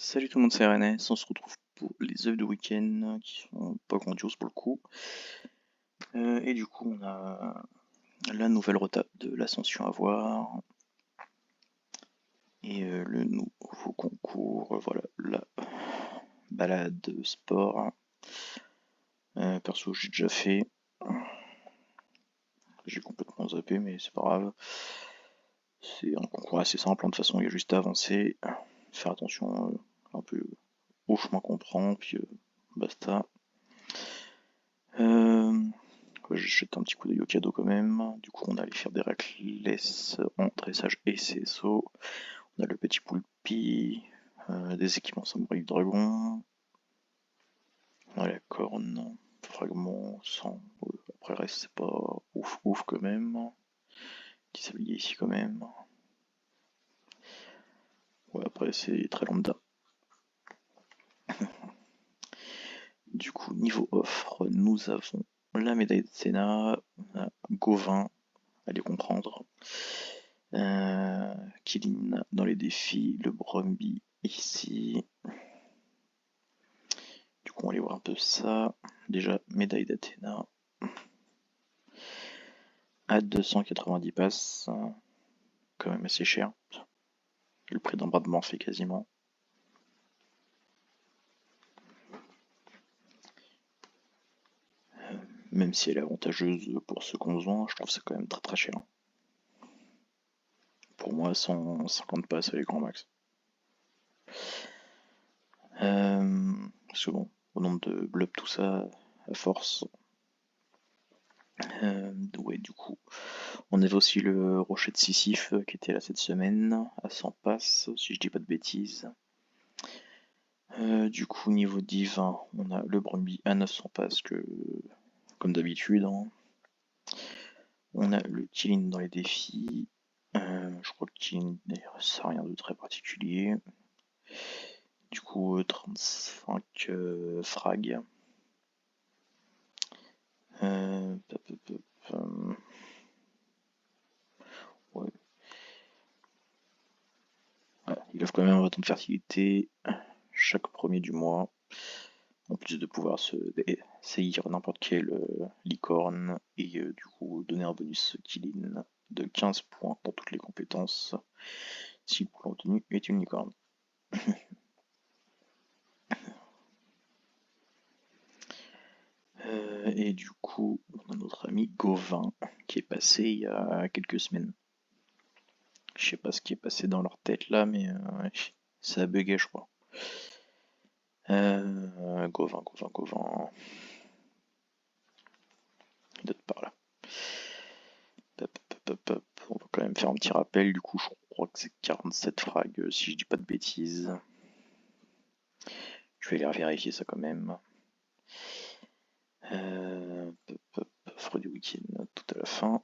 Salut tout le monde, c'est RNS, on se retrouve pour les œuvres de week-end qui sont pas grandioses pour le coup. Et du coup, on a la nouvelle retape de l'Ascension à voir et le nouveau concours, voilà, la balade sport. Perso, j'ai déjà fait, j'ai complètement zappé, mais c'est pas grave. C'est un concours assez simple, hein, de toute façon, il y a juste à avancer, faire attention un peu au chemin qu'on prend, puis basta. Ouais, j'ai jeté un petit coup d'œil au cadeau quand même. Du coup, on allait faire des raclesses en dressage et CSO. On a le petit poulpi, des équipements samouraï du dragon. On a la corne, fragment, sang. Après, le reste, c'est pas ouf ouf quand même. Petit sablier ici quand même. Ouais, après, c'est très lambda. Du coup, niveau offre, nous avons la médaille de Sénat, on a Gauvin, allez comprendre. Kilin dans les défis, le Brumby ici. Du coup, on va aller voir un peu ça. Déjà, médaille d'Athéna. À 290 passes. Quand même assez cher. Le prix d'un bras de Morphée quasiment. Même si elle est avantageuse pour ceux qu'on besoin, je trouve ça quand même très très cher. Pour moi, 150 passes, c'est les grands max. Parce que bon, au nombre de blubs, tout ça, à force. Ouais, du coup, on avait aussi le rocher de Sisyphe qui était là cette semaine, à 100 passes, si je dis pas de bêtises. Du coup, niveau divin, on a le Brumby à 900 passes, comme d'habitude, hein. On a le Kilin dans les défis. Je crois que Kilin, d'ailleurs, c'est rien de très particulier. Du coup, 35 frag. Ouais. Voilà, il offre quand même un bâton de fertilité chaque premier du mois, en plus de pouvoir se saillir n'importe quelle licorne et du coup donner un bonus Kilin de 15 points dans toutes les compétences si le contenu est une licorne. Et du coup, on a notre ami Gauvin qui est passé il y a quelques semaines. Je sais pas ce qui est passé dans leur tête là, mais ça a bugué, je crois. Gauvin. Il doit être par là. On va quand même faire un petit rappel. Du coup, je crois que c'est 47 frags, si je dis pas de bêtises. Je vais aller vérifier ça quand même. Offre du week-end tout à la fin.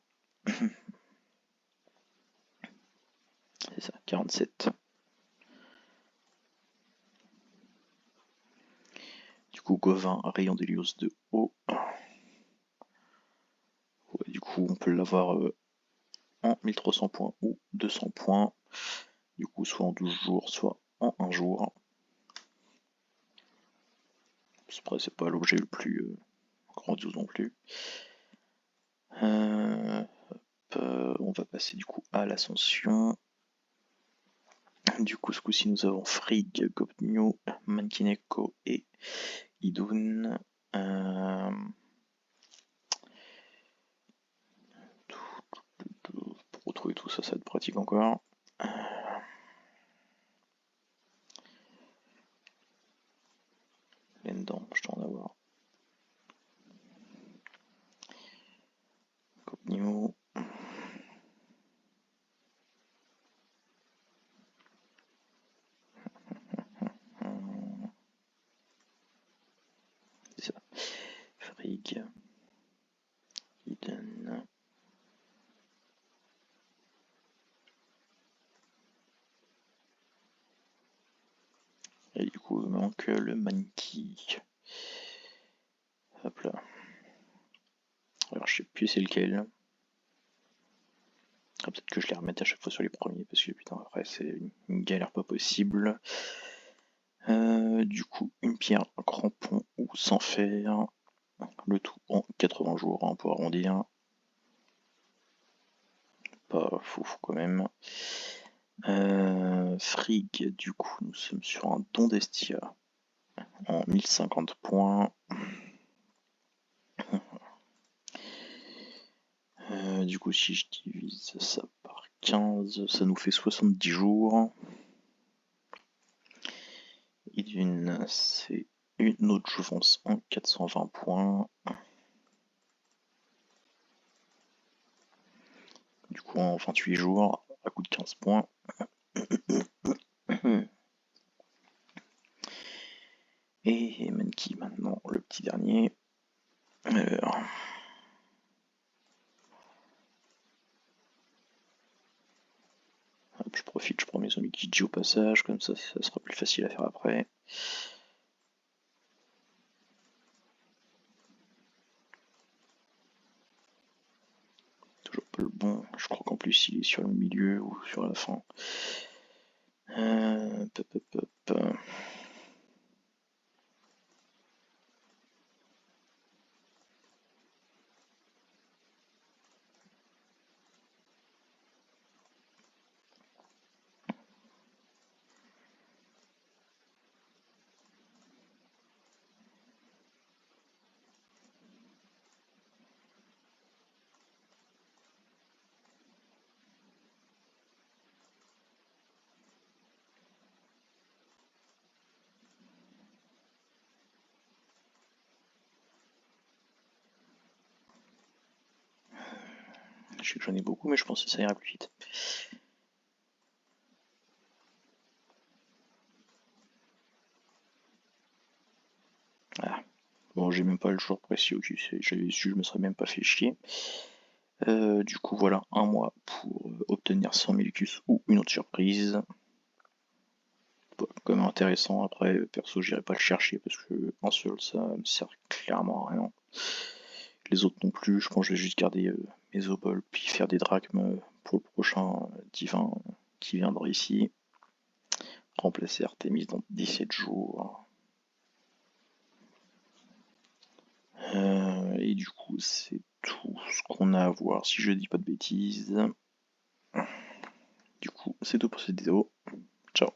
C'est ça, 47. Du coup, Gauvin, rayon d'Hélios de haut. Ouais, du coup, on peut l'avoir en 1300 points ou 200 points. Du coup, soit en 12 jours, soit en 1 jour. Après, c'est pas l'objet le plus grandiose non plus. On va passer du coup à l'ascension. Du coup, ce coup-ci, nous avons Frigg, Gopnio, Mankineko et Idun. Pour retrouver tout ça, ça va être pratique encore. Là-dedans, je dois en avoir. Gopnio. C'est ça. Frigg. Idun. Et du coup, il manque le Manki. Hop là. Alors, je sais plus c'est lequel. Ah, peut-être que je les remette à chaque fois sur les premiers, parce que putain, après, c'est une galère pas possible. Du coup, une pierre, un crampon ou sans fer. Le tout en 80 jours, hein, pour arrondir. Pas fou quand même. Frigg, du coup, nous sommes sur un don d'Estia en 1050 points. Du coup, si je divise ça par 15, ça nous fait 70 jours. Idune, c'est une autre jouvence en 420 points. Du coup, en 28 jours, à coût de 15 points. Et Menki maintenant, le petit dernier. Alors, hop, je profite, je prends mes zombies Kiji au passage, comme ça sera plus facile à faire après. Toujours pas le bon, je crois qu'en plus il est sur le milieu ou sur la fin. Pop, pop, pop. Je sais que j'en ai beaucoup, mais je pense que ça ira plus vite. Ah. Bon, j'ai même pas le jour précis, ok, j'avais su, je me serais même pas fait chier. Du coup, voilà, un mois pour obtenir 100 000 cus ou une autre surprise. Bon, quand même intéressant, après, perso, j'irai pas le chercher parce que un seul, ça me sert clairement à rien. Les autres non plus, je pense que je vais juste garder mes obols puis faire des drachmes pour le prochain divin qui viendra ici. Remplacer Artemis dans 17 jours. Et du coup, c'est tout ce qu'on a à voir, si je dis pas de bêtises. Du coup, c'est tout pour cette vidéo. Ciao.